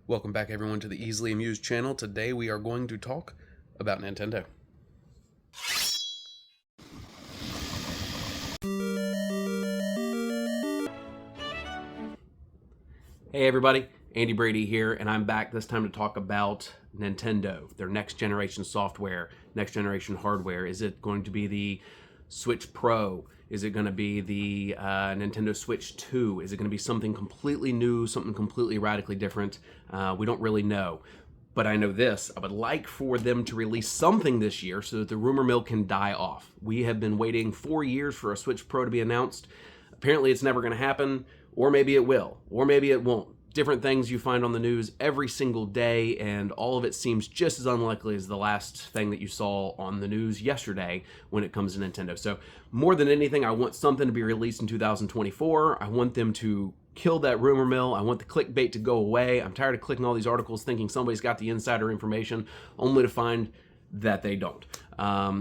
Welcome back everyone to the Easily Amused channel. Today we are going to talk about Nintendo. Hey everybody, Andy Brady here, and I'm back this time to talk about Nintendo, their next generation software, next generation hardware. Is it going to be the Switch Pro? Is it going to be the Nintendo Switch 2? Is it going to be something completely new, something completely radically different? We don't really know. But I know this, I would like for them to release something this year so that the rumor mill can die off. We have been waiting 4 years for a Switch Pro to be announced. Apparently it's never going to happen, or maybe it will, or maybe it won't. Different things you find on the news every single day, and all of it seems just as unlikely as the last thing that you saw on the news yesterday when it comes to Nintendo. So more than anything, I want something to be released in 2024. I want them to kill that rumor mill. I want the clickbait to go away. I'm tired of clicking all these articles thinking somebody's got the insider information, only to find that they don't.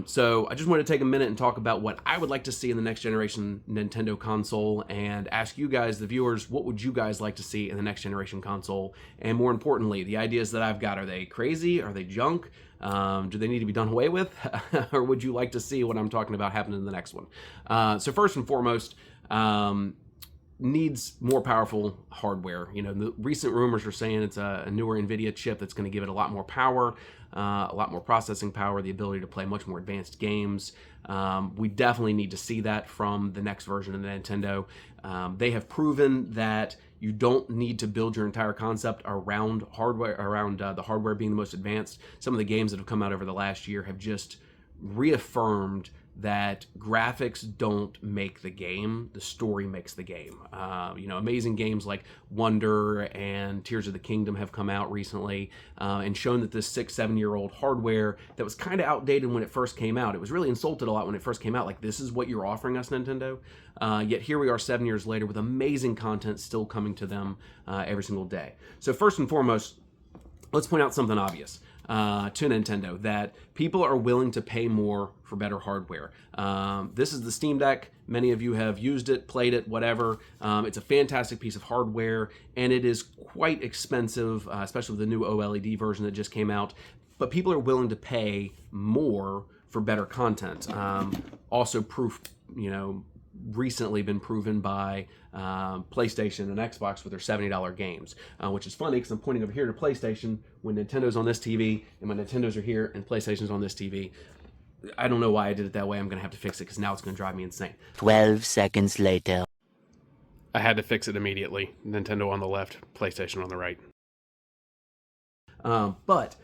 So I just want to take a minute and talk about what I would like to see in the next generation Nintendo console and ask you guys, the viewers, what would you guys like to see in the next generation console? And more importantly, the ideas that I've got, are they crazy? Are they junk? Do they need to be done away with? Or would you like to see what I'm talking about happen in the next one? So first and foremost, needs more powerful hardware. You know, the recent rumors are saying it's a newer NVIDIA chip that's going to give it a lot more power, a lot more processing power, the ability to play much more advanced games. We definitely need to see that from the next version of the Nintendo. They have proven that you don't need to build your entire concept around hardware, around the hardware being the most advanced. Some of the games that have come out over the last year have just reaffirmed that graphics don't make the game, the story makes the game. You know, amazing games like Wonder and Tears of the Kingdom have come out recently and shown that this 6-7-year-old hardware that was kind of outdated when it first came out, it was really insulted a lot when it first came out, like, this is what you're offering us, Nintendo? Yet here we are 7 years later with amazing content still coming to them every single day. So first and foremost, let's point out something obvious to Nintendo, that people are willing to pay more for better hardware. This is the Steam Deck. Many of you have used it, played it, whatever. It's a fantastic piece of hardware, and it is quite expensive, especially with the new OLED version that just came out. But people are willing to pay more for better content. Also proof, you know, recently been proven by PlayStation and Xbox with their $70 games, which is funny because I'm pointing over here to PlayStation when Nintendo's on this TV, and when Nintendo's are here and PlayStation's on this TV. I don't know why I did it that way. I'm going to have to fix it because now it's going to drive me insane. 12 seconds later. I had to fix it immediately. Nintendo on the left, PlayStation on the right. But,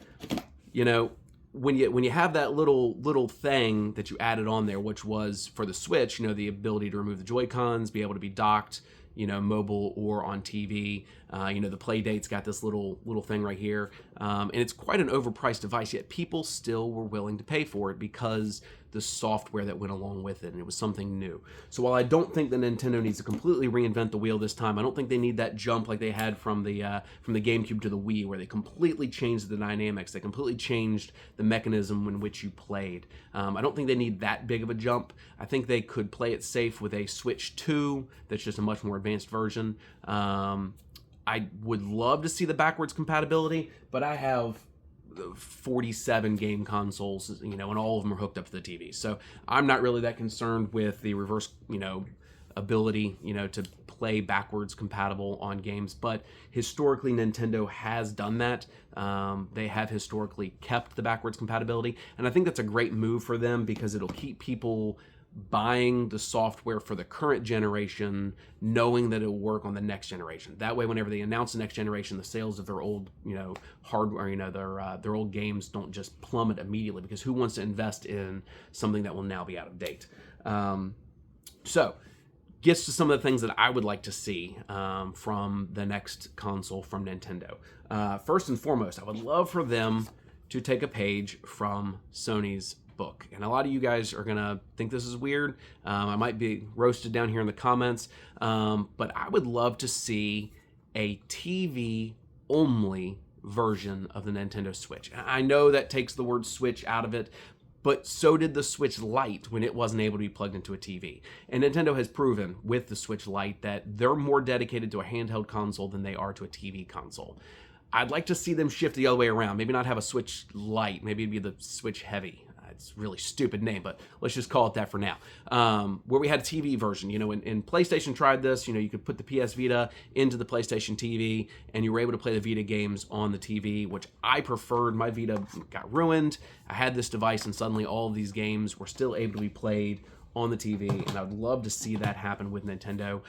you know, when you have that little thing that you added on there, which was for the Switch, you know, the ability to remove the Joy-Cons, be able to be docked, you know, mobile or on TV. You know, the Playdate's got this little thing right here, and it's quite an overpriced device. Yet people still were willing to pay for it because the software that went along with it, and it was something new. So while I don't think that Nintendo needs to completely reinvent the wheel this time, I don't think they need that jump like they had from the GameCube to the Wii, where they completely changed the dynamics. They completely changed the mechanism in which you played. I don't think they need that big of a jump. I think they could play it safe with a Switch 2 that's just a much more advanced version. I would love to see the backwards compatibility, but I have 47 game consoles, you know, and all of them are hooked up to the TV. So I'm not really that concerned with the reverse, you know, ability, you know, to play backwards compatible on games. But historically, Nintendo has done that. They have historically kept the backwards compatibility, and I think that's a great move for them because it'll keep people buying the software for the current generation, knowing that it will work on the next generation. That way, whenever they announce the next generation, the sales of their old, you know, hardware, you know, their old games don't just plummet immediately, because who wants to invest in something that will now be out of date? So, gets to some of the things that I would like to see from the next console from Nintendo. First and foremost, I would love for them to take a page from Sony's book. And a lot of you guys are gonna think this is weird. I might be roasted down here in the comments, but I would love to see a TV only version of the Nintendo Switch. I know that takes the word Switch out of it, but so did the Switch Lite when it wasn't able to be plugged into a TV. And Nintendo has proven with the Switch Lite that they're more dedicated to a handheld console than they are to a TV console. I'd like to see them shift the other way around. Maybe not have a Switch Lite. Maybe it'd be the Switch Heavy. It's a really stupid name, but let's just call it that for now. Where we had a TV version, and PlayStation tried this. You could put the PS Vita into the PlayStation TV, and you were able to play the Vita games on the TV, which I preferred. My Vita got ruined. I had this device, and suddenly all of these games were still able to be played on the TV, and I would love to see that happen with Nintendo.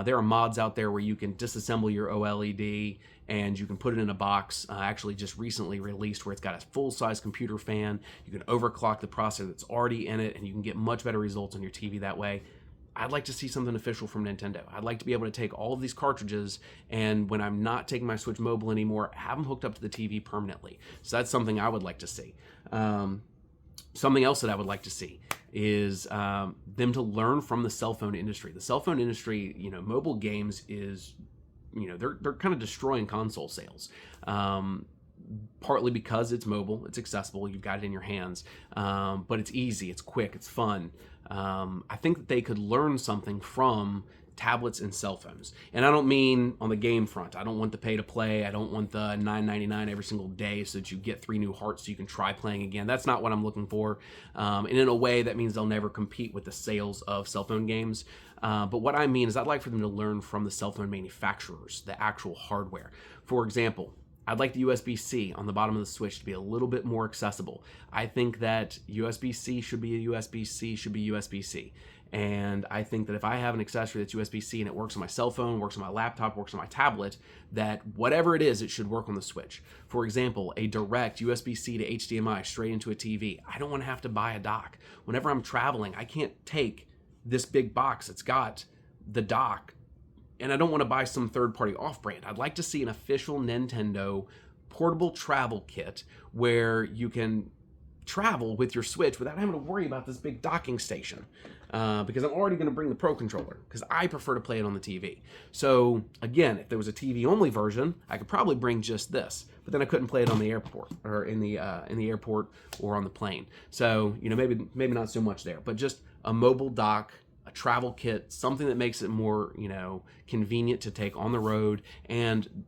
There are mods out there where you can disassemble your OLED and you can put it in a box, actually just recently released, where it's got a full-size computer fan. You can overclock the processor that's already in it, and you can get much better results on your TV that way. I'd like to see something official from Nintendo. I'd like to be able to take all of these cartridges, and when I'm not taking my Switch Mobile anymore, have them hooked up to the TV permanently. So that's something I would like to see. Something else that I would like to see is them to learn from the cell phone industry. The cell phone industry, mobile games is, they're kind of destroying console sales. Partly because it's mobile, it's accessible, you've got it in your hands, but it's easy, it's quick, it's fun. I think that they could learn something from tablets and cell phones. And I don't mean on the game front. I don't want the pay to play. I don't want the $9.99 every single day so that you get 3 new hearts so you can try playing again. That's not what I'm looking for. And in a way, that means they'll never compete with the sales of cell phone games. But what I mean is I'd like for them to learn from the cell phone manufacturers, the actual hardware. For example, I'd like the USB-C on the bottom of the Switch to be a little bit more accessible. I think that USB-C should be a USB-C, should be USB-C. And I think that if I have an accessory that's USB-C and it works on my cell phone, works on my laptop, works on my tablet, that whatever it is, it should work on the Switch. For example, a direct USB-C to HDMI straight into a TV. I don't want to have to buy a dock. Whenever I'm traveling, I can't take this big box that's got the dock, and I don't want to buy some third-party off-brand. I'd like to see an official Nintendo portable travel kit where you can travel with your Switch without having to worry about this big docking station, because I'm already going to bring the Pro Controller because I prefer to play it on the TV. So again, if there was a TV only version, I could probably bring just this, but then I couldn't play it on the airport or in the airport or on the plane. So maybe not so much there, but just a mobile dock, a travel kit, something that makes it more convenient to take on the road. And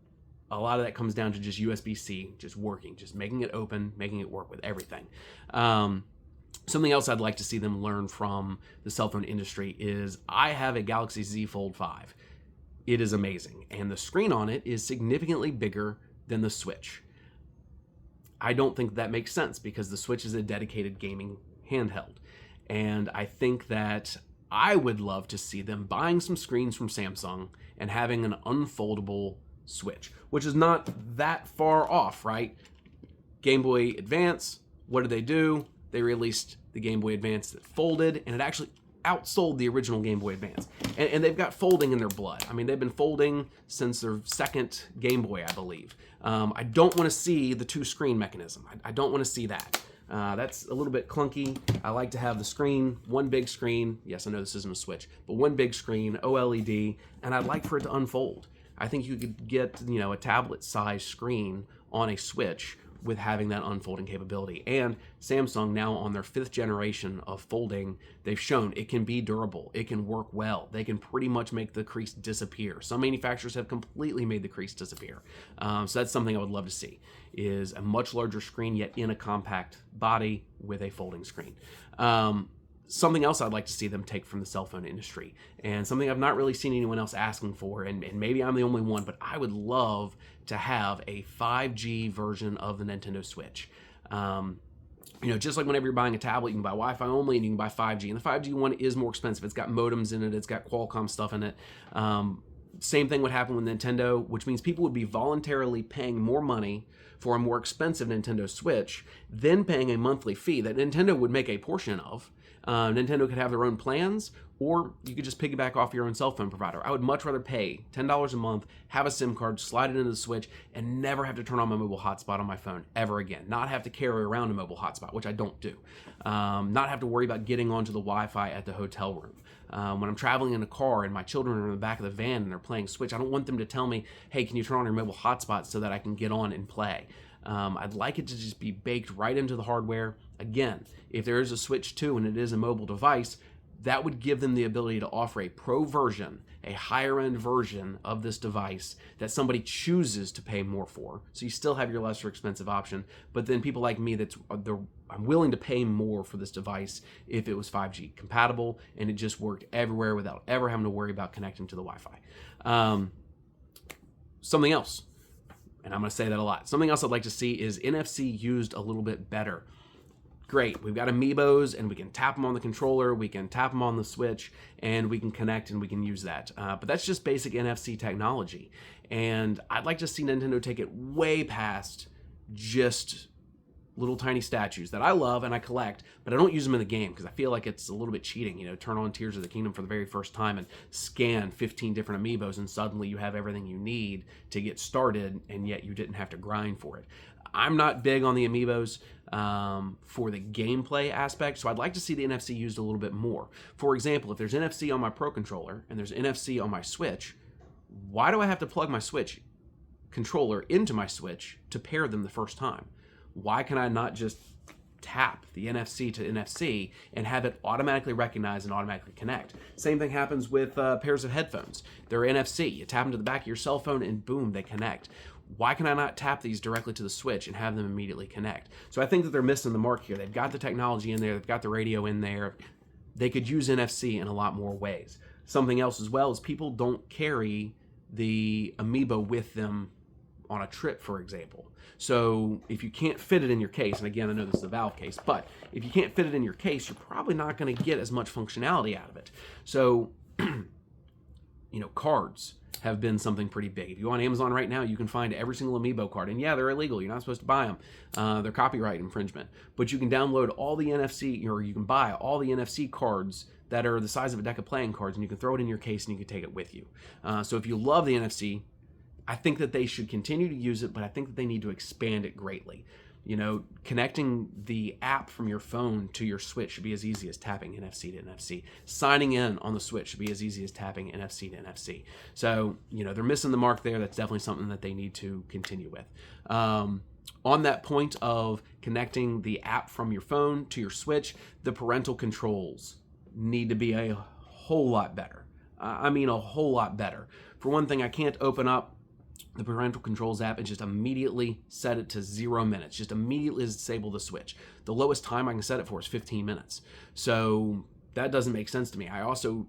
a lot of that comes down to just USB-C, just working, just making it open, making it work with everything. Something else I'd like to see them learn from the cell phone industry is I have a Galaxy Z Fold 5. It is amazing, and the screen on it is significantly bigger than the Switch. I don't think that makes sense because the Switch is a dedicated gaming handheld, and I think that I would love to see them buying some screens from Samsung and having an unfoldable Switch, which is not that far off, right? Game Boy Advance, what did? They released the Game Boy Advance that folded, and it actually outsold the original Game Boy Advance. And they've got folding in their blood. I mean, they've been folding since their second Game Boy, I believe. I don't want to see the 2-screen mechanism. I don't want to see that. That's a little bit clunky. I like to have the screen, one big screen. Yes, I know this isn't a Switch, but one big screen, OLED, and I'd like for it to unfold. I think you could get, a tablet-sized screen on a Switch with having that unfolding capability. And Samsung, now on their 5th generation of folding, they've shown it can be durable. It can work well. They can pretty much make the crease disappear. Some manufacturers have completely made the crease disappear. So that's something I would love to see, is a much larger screen, yet in a compact body with a folding screen. Something else I'd like to see them take from the cell phone industry, and something I've not really seen anyone else asking for, and maybe I'm the only one, but I would love to have a 5G version of the Nintendo Switch. Just like whenever you're buying a tablet, you can buy Wi-Fi only and you can buy 5G, and the 5G one is more expensive. It's got modems in it, it's got Qualcomm stuff in it. Same thing would happen with Nintendo, which means people would be voluntarily paying more money for a more expensive Nintendo Switch than paying a monthly fee that Nintendo would make a portion of. Nintendo could have their own plans, or you could just piggyback off your own cell phone provider. I would much rather pay $10 a month, have a SIM card, slide it into the Switch, and never have to turn on my mobile hotspot on my phone ever again. Not have to carry around a mobile hotspot, which I don't do. Not have to worry about getting onto the Wi-Fi at the hotel room. When I'm traveling in a car and my children are in the back of the van and they're playing Switch, I don't want them to tell me, hey, can you turn on your mobile hotspot so that I can get on and play? I'd like it to just be baked right into the hardware. Again, if there is a Switch 2 and it is a mobile device, that would give them the ability to offer a pro version, a higher end version of this device that somebody chooses to pay more for. So you still have your lesser expensive option, but then people like me I'm willing to pay more for this device if it was 5G compatible and it just worked everywhere without ever having to worry about connecting to the Wi-Fi. Something else, and I'm going to say that a lot. Something else I'd like to see is NFC used a little bit better. Great, we've got amiibos and we can tap them on the controller, we can tap them on the Switch, and we can connect and we can use that. But that's just basic NFC technology. And I'd like to see Nintendo take it way past just little tiny statues that I love and I collect, but I don't use them in the game because I feel like it's a little bit cheating. Turn on Tears of the Kingdom for the very first time and scan 15 different amiibos and suddenly you have everything you need to get started, and yet you didn't have to grind for it. I'm not big on the amiibos for the gameplay aspect, so I'd like to see the NFC used a little bit more. For example, if there's NFC on my Pro Controller and there's NFC on my Switch, why do I have to plug my Switch controller into my Switch to pair them the first time? Why can I not just tap the NFC to NFC and have it automatically recognize and automatically connect? Same thing happens with pairs of headphones. They're NFC. You tap them to the back of your cell phone and boom, they connect. Why can I not tap these directly to the Switch and have them immediately connect? So I think that they're missing the mark here. They've got the technology in there. They've got the radio in there. They could use NFC in a lot more ways. Something else as well is people don't carry the Amiibo with them on a trip, for example. So if you can't fit it in your case, and again, I know this is a Valve case, but if you can't fit it in your case, you're probably not going to get as much functionality out of it. So, cards have been something pretty big. If you go on Amazon right now, you can find every single Amiibo card. And yeah, they're illegal. You're not supposed to buy them. They're copyright infringement. But you can download all the NFC, or you can buy all the NFC cards that are the size of a deck of playing cards, and you can throw it in your case and you can take it with you. So if you love the NFC, I think that they should continue to use it, but I think that they need to expand it greatly. Connecting the app from your phone to your Switch should be as easy as tapping NFC to NFC. Signing in on the Switch should be as easy as tapping NFC to NFC. So, they're missing the mark there. That's definitely something that they need to continue with. On that point of connecting the app from your phone to your Switch, the parental controls need to be a whole lot better. I mean, a whole lot better. For one thing, I can't open up the parental controls app and just immediately set it to 0 minutes. Just immediately disable the Switch. The lowest time I can set it for is 15 minutes. So that doesn't make sense to me.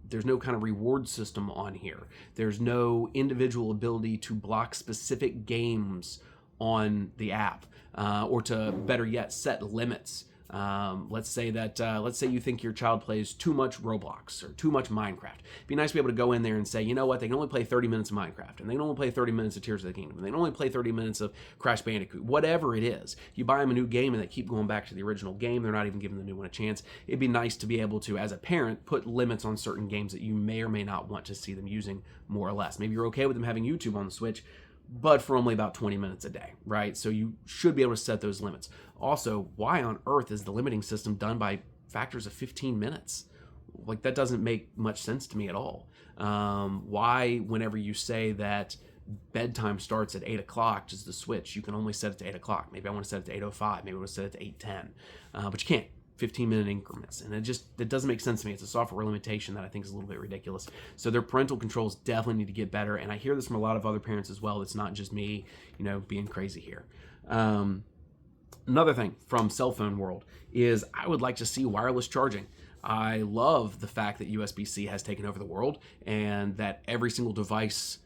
There's no kind of reward system on here. There's no individual ability to block specific games on the app, or to, better yet, set limits. Let's say you think your child plays too much Roblox or too much Minecraft. It'd be nice to be able to go in there and say, you know what, they can only play 30 minutes of Minecraft, and they can only play 30 minutes of Tears of the Kingdom, and they can only play 30 minutes of Crash Bandicoot, whatever it is. You buy them a new game and they keep going back to the original game. They're not even giving the new one a chance. It'd be nice to be able to, as a parent, put limits on certain games that you may or may not want to see them using more or less. Maybe you're okay with them having YouTube on the Switch, but for only about 20 minutes a day, right? So you should be able to set those limits. Also, why on earth is the limiting system done by factors of 15 minutes? Like, that doesn't make much sense to me at all. Why, whenever you say that bedtime starts at 8 o'clock, does the Switch, you can only set it to 8 o'clock. Maybe I want to set it to 8:05. Maybe I want to set it to 8:10. But you can't. 15-minute increments, and it doesn't make sense to me. It's a software limitation that I think is a little bit ridiculous. So their parental controls definitely need to get better, and I hear this from a lot of other parents as well. It's not just me, being crazy here. Another thing from cell phone world is I would like to see wireless charging. I love the fact that USB-C has taken over the world, and that every single device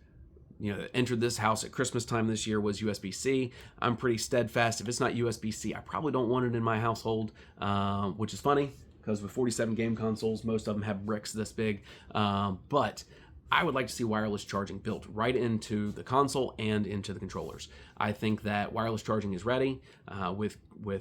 that entered this house at Christmas time this year was USB-C. I'm pretty steadfast. If it's not USB-C, I probably don't want it in my household, which is funny because with 47 game consoles, most of them have bricks this big. But I would like to see wireless charging built right into the console and into the controllers. I think that wireless charging is ready with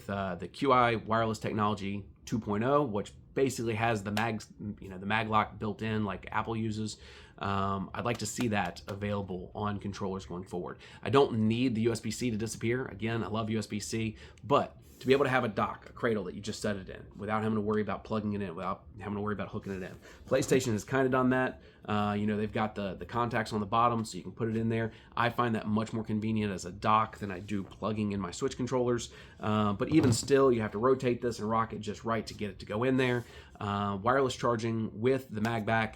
the QI wireless technology 2.0, which basically has the maglock built in like Apple uses. I'd like to see that available on controllers going forward. I don't need the USB-C to disappear. Again, I love USB-C, but to be able to have a dock, a cradle that you just set it in without having to worry about plugging it in, without having to worry about hooking it in. PlayStation has kind of done that. They've got the contacts on the bottom so you can put it in there. I find that much more convenient as a dock than I do plugging in my Switch controllers. But even still, you have to rotate this and rock it just right to get it to go in there. Wireless charging with the magback,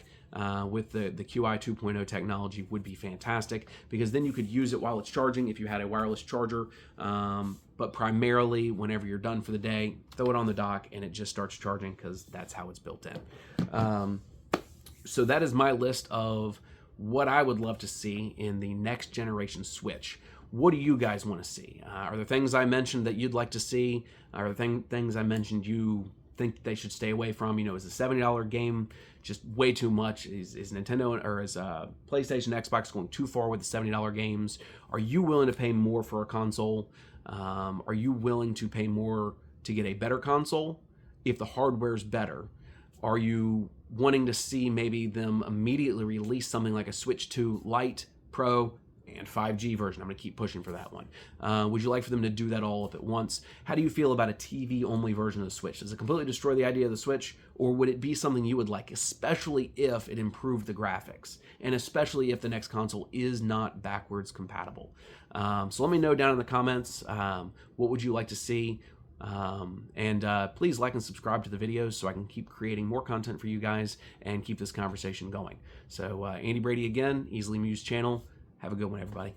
with the QI 2.0 technology would be fantastic, because then you could use it while it's charging if you had a wireless charger. But primarily, whenever you're done for the day, throw it on the dock and it just starts charging, because that's how it's built in. So that is my list of what I would love to see in the next generation Switch. What do you guys want to see? Are there things I mentioned that you'd like to see? Are there things I mentioned you think they should stay away from? Is a $70 game just way too much? Is Nintendo or is PlayStation, Xbox going too far with the $70 games? Are you willing to pay more for a console? Are you willing to pay more to get a better console if the hardware's better? Are you wanting to see maybe them immediately release something like a Switch 2 Lite, Pro, and 5G version? I'm going to keep pushing for that one. Would you like for them to do that all up at once? How do you feel about a TV-only version of the Switch? Does it completely destroy the idea of the Switch, or would it be something you would like, especially if it improved the graphics, and especially if the next console is not backwards compatible? So let me know down in the comments, what would you like to see? Please like and subscribe to the videos so I can keep creating more content for you guys and keep this conversation going. So Andy Brady again, Easily Mused channel. Have a good one, everybody.